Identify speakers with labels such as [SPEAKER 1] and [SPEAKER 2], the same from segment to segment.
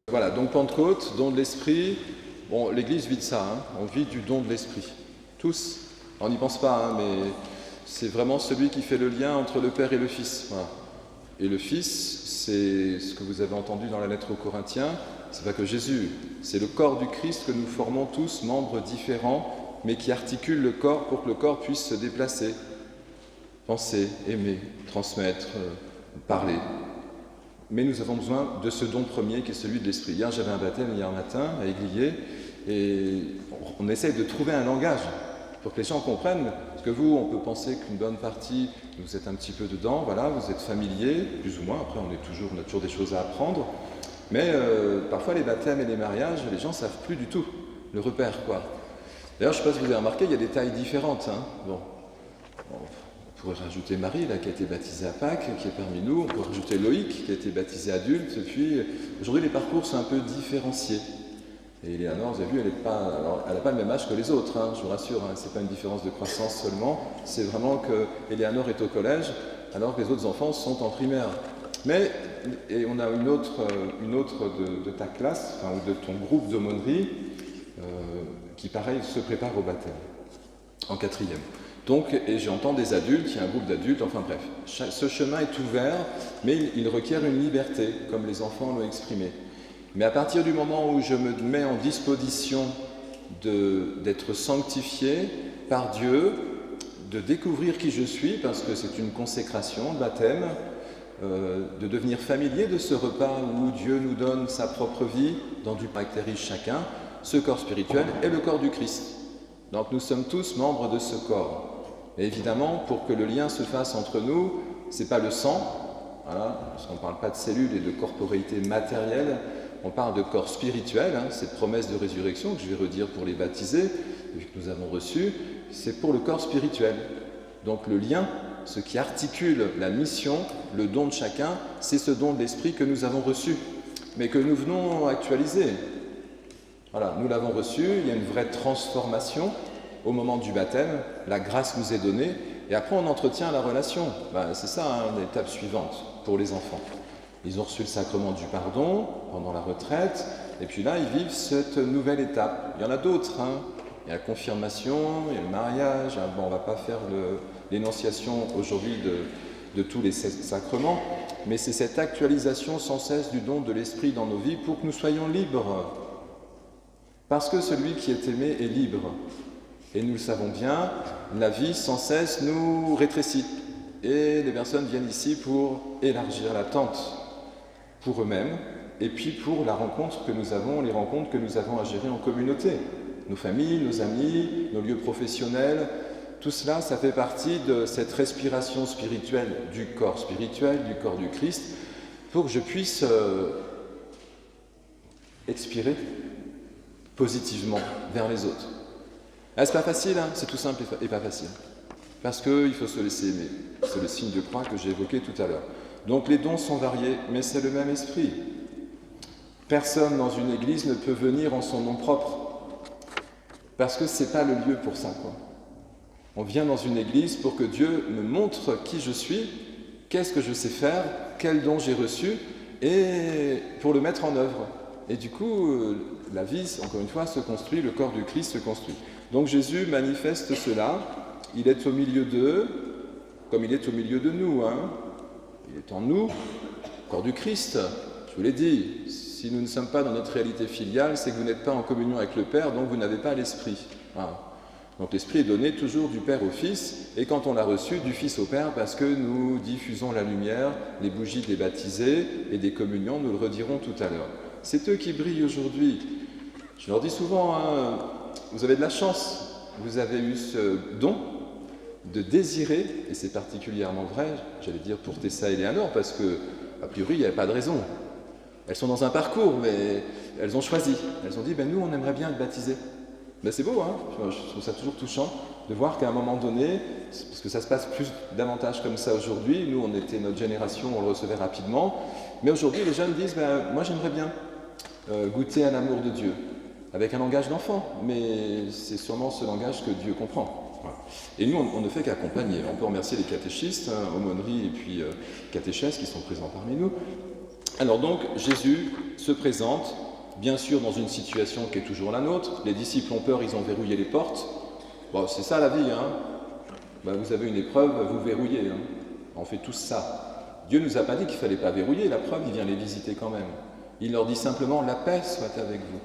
[SPEAKER 1] Voilà, donc Pentecôte, don de l'Esprit. Bon, l'Église vit de ça, hein. On vit du don de l'Esprit. Tous. On n'y pense pas, hein, mais c'est vraiment celui qui fait le lien entre le Père et le Fils. Voilà. Et le Fils, c'est ce que vous avez entendu dans la lettre aux Corinthiens, c'est pas que Jésus, c'est le corps du Christ que nous formons tous, membres différents, mais qui articulent le corps pour que le corps puisse se déplacer, penser, aimer, transmettre, parler. Mais nous avons besoin de ce don premier qui est celui de l'Esprit. Hier, j'avais un baptême hier matin à Églier, et on essaye de trouver un langage pour que les gens comprennent. Parce que vous, on peut penser qu'une bonne partie, vous êtes un petit peu dedans, voilà, vous êtes familier, plus ou moins. Après, on a toujours des choses à apprendre. Mais parfois, les baptêmes et les mariages, les gens ne savent plus du tout le repère, quoi. D'ailleurs, je ne sais pas si vous avez remarqué, il y a des tailles différentes. Hein. Bon. On pourrait rajouter Marie, là, qui a été baptisée à Pâques, qui est parmi nous. On pourrait rajouter Loïc, qui a été baptisé adulte. Et puis, aujourd'hui, les parcours sont un peu différenciés. Et Éléanore, vous avez vu, elle n'a pas le même âge que les autres, hein, je vous rassure. Hein, ce n'est pas une différence de croissance seulement. C'est vraiment que Éléanore est au collège, alors que les autres enfants sont en primaire. Mais, et on a une autre de ta classe, enfin, ou de ton groupe d'aumônerie, qui, pareil, se prépare au baptême, en 4e. Donc, et j'entends des adultes, il y a un groupe d'adultes, enfin bref. Ce chemin est ouvert, mais il requiert une liberté, comme les enfants l'ont exprimé. Mais à partir du moment où je me mets en disposition d'être sanctifié par Dieu, de découvrir qui je suis, parce que c'est une consécration, baptême, de devenir familier de ce repas où Dieu nous donne sa propre vie, dont Dieu caractérise chacun, ce corps spirituel est le corps du Christ. Donc nous sommes tous membres de ce corps. Et évidemment, pour que le lien se fasse entre nous, ce n'est pas le sang, voilà, parce qu'on ne parle pas de cellules et de corporéité matérielle, on parle de corps spirituel, hein, cette promesse de résurrection que je vais redire pour les baptisés, que nous avons reçue, c'est pour le corps spirituel. Donc le lien, ce qui articule la mission, le don de chacun, c'est ce don de l'Esprit que nous avons reçu, mais que nous venons actualiser. Voilà, nous l'avons reçu, il y a une vraie transformation au moment du baptême, la grâce nous est donnée, et après on entretient la relation. C'est ça, hein, l'étape suivante pour les enfants. Ils ont reçu le sacrement du pardon pendant la retraite, et puis là ils vivent cette nouvelle étape. Il y en a d'autres, hein. Il y a la confirmation, il y a le mariage. Bon, on ne va pas faire l'énonciation aujourd'hui de tous les sacrements, mais c'est cette actualisation sans cesse du don de l'Esprit dans nos vies pour que nous soyons libres. Parce que celui qui est aimé est libre. Et nous le savons bien, la vie sans cesse nous rétrécit. Et les personnes viennent ici pour élargir la tente pour eux-mêmes et puis pour la rencontre que nous avons, les rencontres que nous avons à gérer en communauté. Nos familles, nos amis, nos lieux professionnels, tout cela, ça fait partie de cette respiration spirituelle du corps du Christ, pour que je puisse expirer positivement vers les autres. C'est pas facile, hein, c'est tout simple et pas facile. Parce qu'il faut se laisser aimer. C'est le signe de croix que j'ai évoqué tout à l'heure. Donc les dons sont variés, mais c'est le même esprit. Personne dans une église ne peut venir en son nom propre. Parce que c'est pas le lieu pour ça, quoi. On vient dans une église pour que Dieu me montre qui je suis, qu'est-ce que je sais faire, quel don j'ai reçu, et pour le mettre en œuvre. Et du coup, la vie, encore une fois, se construit, le corps du Christ se construit. Donc Jésus manifeste cela, il est au milieu d'eux, comme il est au milieu de nous. Hein. Il est en nous, le corps du Christ. Je vous l'ai dit, si nous ne sommes pas dans notre réalité filiale, c'est que vous n'êtes pas en communion avec le Père, donc vous n'avez pas l'Esprit. Voilà. Donc l'Esprit est donné toujours du Père au Fils, et quand on l'a reçu, du Fils au Père, parce que nous diffusons la lumière, les bougies des baptisés et des communions, nous le redirons tout à l'heure. C'est eux qui brillent aujourd'hui. Je leur dis souvent, hein, vous avez de la chance, vous avez eu ce don de désirer, et c'est particulièrement vrai, j'allais dire pour Tessa et Éléanore, parce que, a priori, il n'y avait pas de raison. Elles sont dans un parcours, mais elles ont choisi. Elles ont dit, nous, on aimerait bien être baptisées. C'est beau, hein, je trouve ça toujours touchant. de voir qu'à un moment donné, parce que ça se passe davantage comme ça aujourd'hui, nous on était notre génération, on le recevait rapidement, mais aujourd'hui les jeunes disent moi j'aimerais bien goûter à l'amour de Dieu, avec un langage d'enfant, mais c'est sûrement ce langage que Dieu comprend. Voilà. Et nous on ne fait qu'accompagner. On peut remercier les catéchistes, aumôneries et puis catéchèses qui sont présents parmi nous. Alors donc Jésus se présente, bien sûr dans une situation qui est toujours la nôtre. Les disciples ont peur, ils ont verrouillé les portes. Bon, c'est ça la vie, hein. Vous avez une épreuve, vous verrouillez. Hein. On fait tous ça. Dieu ne nous a pas dit qu'il ne fallait pas verrouiller, la preuve, il vient les visiter quand même. Il leur dit simplement, la paix soit avec vous.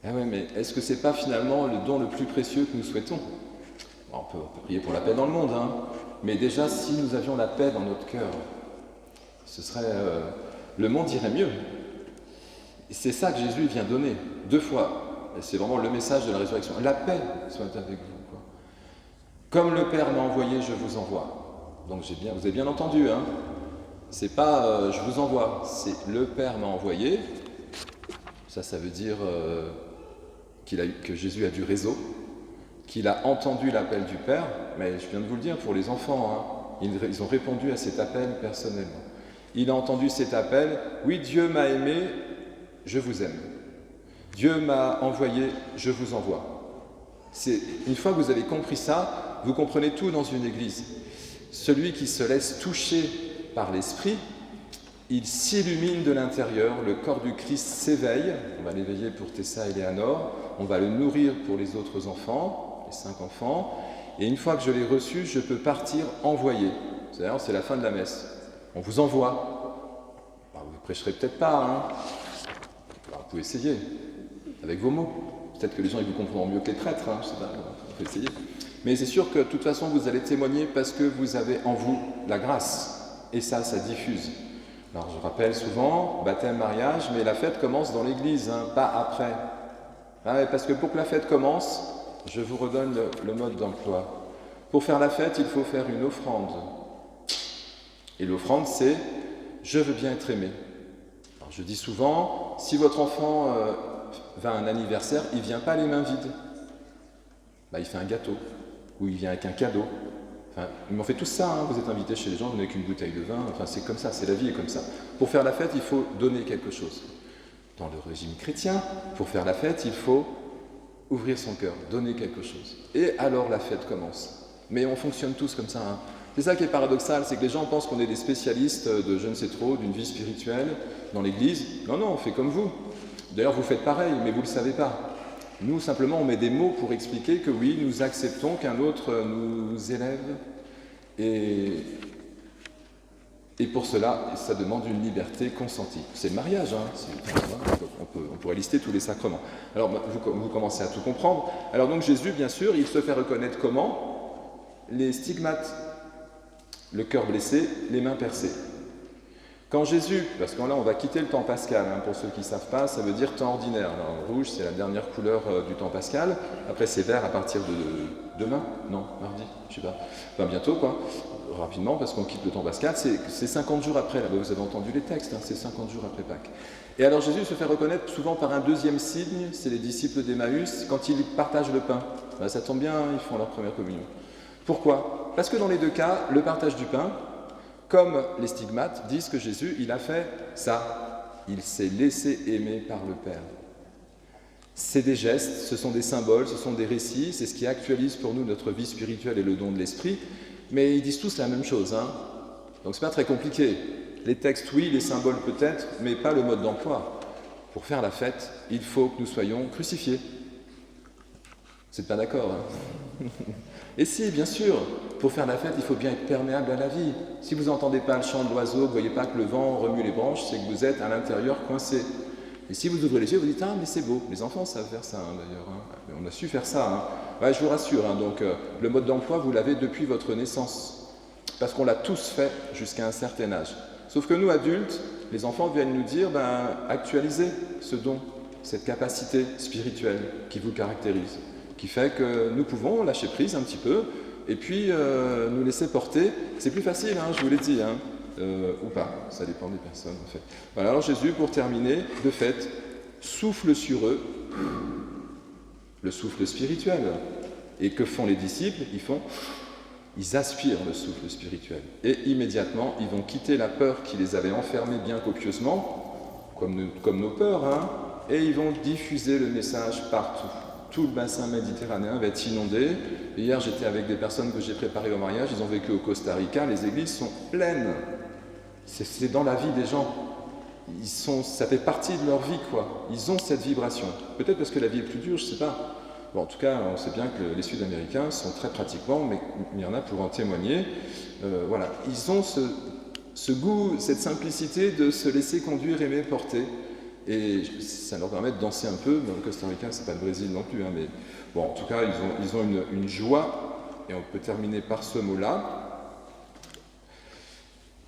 [SPEAKER 1] Ah oui, mais est-ce que ce n'est pas finalement le don le plus précieux que nous souhaitons? On peut prier pour la paix dans le monde, hein. Mais déjà, si nous avions la paix dans notre cœur, ce serait... le monde irait mieux. Et c'est ça que Jésus vient donner, 2 fois. Et c'est vraiment le message de la résurrection. La paix soit avec vous. Quoi. Comme le Père m'a envoyé, je vous envoie. Donc vous avez bien entendu, hein. C'est pas je vous envoie, c'est le Père m'a envoyé. Ça veut dire que Jésus a du réseau, qu'il a entendu l'appel du Père. Mais je viens de vous le dire, pour les enfants, hein, ils ont répondu à cet appel personnellement. Il a entendu cet appel, oui, Dieu m'a aimé, je vous aime. Dieu m'a envoyé, je vous envoie. Une fois que vous avez compris ça, vous comprenez tout dans une église. Celui qui se laisse toucher par l'Esprit, il s'illumine de l'intérieur, le corps du Christ s'éveille, on va l'éveiller pour Tessa et Léanor, on va le nourrir pour les autres enfants, les 5 enfants, et une fois que je l'ai reçu, je peux partir envoyer. C'est-à-dire, c'est la fin de la messe. On vous envoie. Vous ne prêcherez peut-être pas, hein. Vous pouvez essayer, avec vos mots. Peut-être que les gens ils vous comprendront mieux que les prêtres, hein, je sais pas, vous pouvez essayer. Mais c'est sûr que de toute façon, vous allez témoigner parce que vous avez en vous la grâce. Et ça diffuse. Alors je rappelle souvent, baptême, mariage, mais la fête commence dans l'église, hein, pas après. Parce que pour que la fête commence, je vous redonne le mode d'emploi. Pour faire la fête, il faut faire une offrande. Et l'offrande, c'est « je veux bien être aimé ». Alors, je dis souvent, si votre enfant va à un anniversaire, il ne vient pas les mains vides. Il fait un gâteau, ou il vient avec un cadeau. Mais on fait tout ça, hein. Vous êtes invité chez les gens, vous n'avez qu'une bouteille de vin, c'est comme ça, c'est la vie est comme ça. Pour faire la fête, il faut donner quelque chose. Dans le régime chrétien, pour faire la fête, il faut ouvrir son cœur, donner quelque chose. Et alors la fête commence. Mais on fonctionne tous comme ça, hein. C'est ça qui est paradoxal, c'est que les gens pensent qu'on est des spécialistes de je ne sais trop, d'une vie spirituelle dans l'église. Non, on fait comme vous. D'ailleurs, vous faites pareil, mais vous ne le savez pas. Nous, simplement, on met des mots pour expliquer que oui, nous acceptons qu'un autre nous élève. Et pour cela, ça demande une liberté consentie. C'est le mariage, hein. On pourrait lister tous les sacrements. Alors, vous commencez à tout comprendre. Alors donc, Jésus, bien sûr, il se fait reconnaître comment? Les stigmates. Le cœur blessé, les mains percées. Quand Jésus, parce que là on va quitter le temps pascal, hein, pour ceux qui ne savent pas, ça veut dire temps ordinaire. Alors, rouge, c'est la dernière couleur du temps pascal. Après, c'est vert à partir de demain, non, mardi, je sais pas. Bientôt, quoi. Rapidement, parce qu'on quitte le temps pascal. C'est 50 jours après, là, vous avez entendu les textes, hein, c'est 50 jours après Pâques. Et alors Jésus se fait reconnaître souvent par un deuxième signe, c'est les disciples d'Emmaüs, quand ils partagent le pain. Ça tombe bien, ils font leur première communion. Pourquoi? Parce que dans les 2 cas, le partage du pain, comme les stigmates disent que Jésus, il a fait ça. Il s'est laissé aimer par le Père. C'est des gestes, ce sont des symboles, ce sont des récits, c'est ce qui actualise pour nous notre vie spirituelle et le don de l'Esprit, mais ils disent tous la même chose, hein. Donc c'est pas très compliqué. Les textes, oui, les symboles peut-être, mais pas le mode d'emploi. Pour faire la fête, il faut que nous soyons crucifiés. Vous n'êtes pas d'accord, hein? Et si, bien sûr, pour faire la fête, il faut bien être perméable à la vie. Si vous n'entendez pas le chant de l'oiseau, vous ne voyez pas que le vent remue les branches, c'est que vous êtes à l'intérieur coincé. Et si vous ouvrez les yeux, vous dites « Ah, mais c'est beau ». Les enfants savent faire ça, hein, d'ailleurs. Hein. On a su faire ça. Hein. Je vous rassure, hein, donc le mode d'emploi, vous l'avez depuis votre naissance. Parce qu'on l'a tous fait jusqu'à un certain âge. Sauf que nous, adultes, les enfants viennent nous dire actualisez ce don, cette capacité spirituelle qui vous caractérise, qui fait que nous pouvons lâcher prise un petit peu et puis nous laisser porter. C'est plus facile, hein, je vous l'ai dit, hein, ou pas, ça dépend des personnes en fait. Voilà, alors Jésus, pour terminer, de fait, souffle sur eux, le souffle spirituel. Et que font les disciples? Ils aspirent le souffle spirituel. Et immédiatement, ils vont quitter la peur qui les avait enfermés bien copieusement, comme nos peurs, hein, et ils vont diffuser le message partout. Tout le bassin méditerranéen va être inondé. Hier, j'étais avec des personnes que j'ai préparées au mariage, ils ont vécu au Costa Rica, les églises sont pleines. C'est dans la vie des gens. Ça fait partie de leur vie, quoi. Ils ont cette vibration. Peut-être parce que la vie est plus dure, je ne sais pas. Bon, en tout cas, on sait bien que les Sud-Américains sont très pratiquants, mais il y en a pour en témoigner. Voilà, ils ont ce goût, cette simplicité de se laisser conduire, aimer, porter. Et ça leur permet de danser un peu. Dans le Costa Rica, c'est pas le Brésil non plus, hein, mais bon, en tout cas, ils ont une joie. Et on peut terminer par ce mot-là,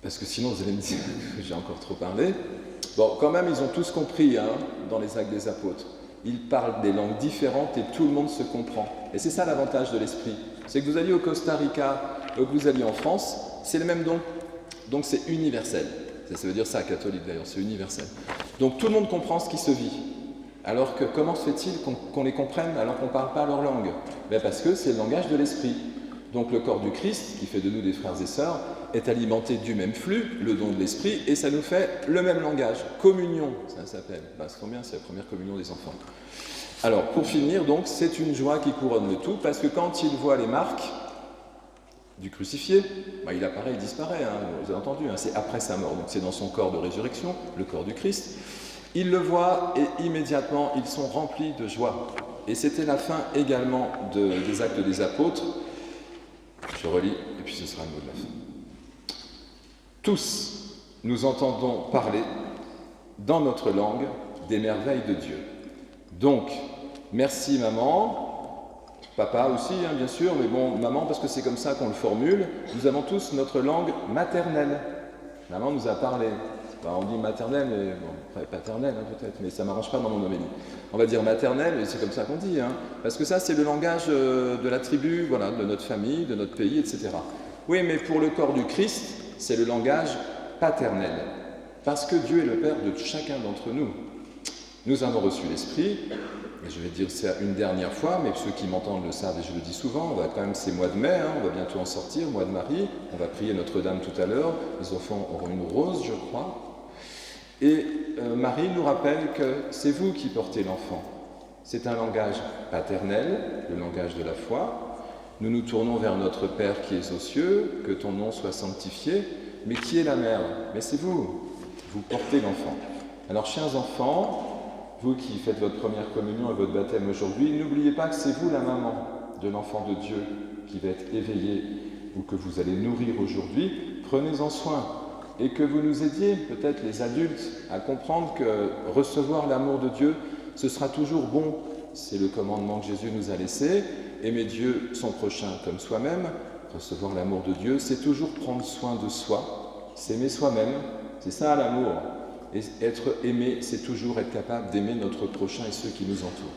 [SPEAKER 1] parce que sinon vous allez me dire que j'ai encore trop parlé. Bon, quand même, ils ont tous compris, hein, dans les Actes des Apôtres. Ils parlent des langues différentes et tout le monde se comprend. Et c'est ça l'avantage de l'esprit. C'est que vous alliez au Costa Rica, que vous alliez en France, c'est le même don. Donc c'est universel. Ça veut dire ça, catholique d'ailleurs, c'est universel. Donc tout le monde comprend ce qui se vit. Alors que comment se fait-il qu'on les comprenne alors qu'on ne parle pas leur langue? Ben parce que c'est le langage de l'esprit. Donc le corps du Christ, qui fait de nous des frères et sœurs, est alimenté du même flux, le don de l'esprit, et ça nous fait le même langage. Communion, ça s'appelle. Ben, c'est combien? C'est la première communion des enfants. Alors pour finir, donc, c'est une joie qui couronne le tout, parce que quand il voit les marques du crucifié, ben, il apparaît, il disparaît, hein, vous avez entendu, hein, c'est après sa mort, donc c'est dans son corps de résurrection, le corps du Christ. Ils le voient et immédiatement ils sont remplis de joie. Et c'était la fin également des Actes des Apôtres. Je relis et puis ce sera le mot de la fin. Tous, nous entendons parler dans notre langue des merveilles de Dieu. Donc, merci maman, papa aussi, hein, bien sûr, mais bon, maman, parce que c'est comme ça qu'on le formule, nous avons tous notre langue maternelle. Maman nous a parlé. Enfin, on dit maternelle, mais bon, paternelle hein, peut-être, mais ça ne m'arrange pas dans mon homélie. On va dire maternelle, et c'est comme ça qu'on dit, hein, parce que ça, c'est le langage de la tribu, voilà, de notre famille, de notre pays, etc. Oui, mais pour le corps du Christ, c'est le langage paternel, parce que Dieu est le Père de chacun d'entre nous. Nous avons reçu l'Esprit, et je vais dire ça une dernière fois, mais ceux qui m'entendent le savent et je le dis souvent, on va quand même, c'est mois de mai, hein, on va bientôt en sortir, mois de Marie, on va prier Notre-Dame tout à l'heure, les enfants auront une rose, je crois, et Marie nous rappelle que c'est vous qui portez l'enfant. C'est un langage paternel, le langage de la foi. Nous nous tournons vers notre Père qui est aux cieux, que ton nom soit sanctifié, mais qui est la mère? Mais c'est vous, vous portez l'enfant. Alors, chers enfants, vous qui faites votre première communion et votre baptême aujourd'hui, n'oubliez pas que c'est vous la maman de l'enfant de Dieu qui va être éveillé ou que vous allez nourrir aujourd'hui. Prenez-en soin et que vous nous aidiez, peut-être les adultes, à comprendre que recevoir l'amour de Dieu, ce sera toujours bon. C'est le commandement que Jésus nous a laissé. Aimer Dieu, son prochain comme soi-même. Recevoir l'amour de Dieu, c'est toujours prendre soin de soi. S'aimer soi-même, c'est ça l'amour. Et être aimé, c'est toujours être capable d'aimer notre prochain et ceux qui nous entourent.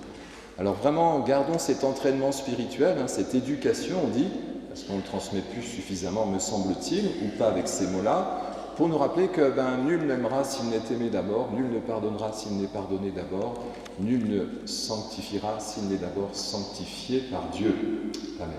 [SPEAKER 1] Alors vraiment, gardons cet entraînement spirituel, hein, cette éducation, on dit, parce qu'on ne le transmet plus suffisamment, me semble-t-il, ou pas avec ces mots-là, pour nous rappeler que nul n'aimera s'il n'est aimé d'abord, nul ne pardonnera s'il n'est pardonné d'abord, nul ne sanctifiera s'il n'est d'abord sanctifié par Dieu. Amen.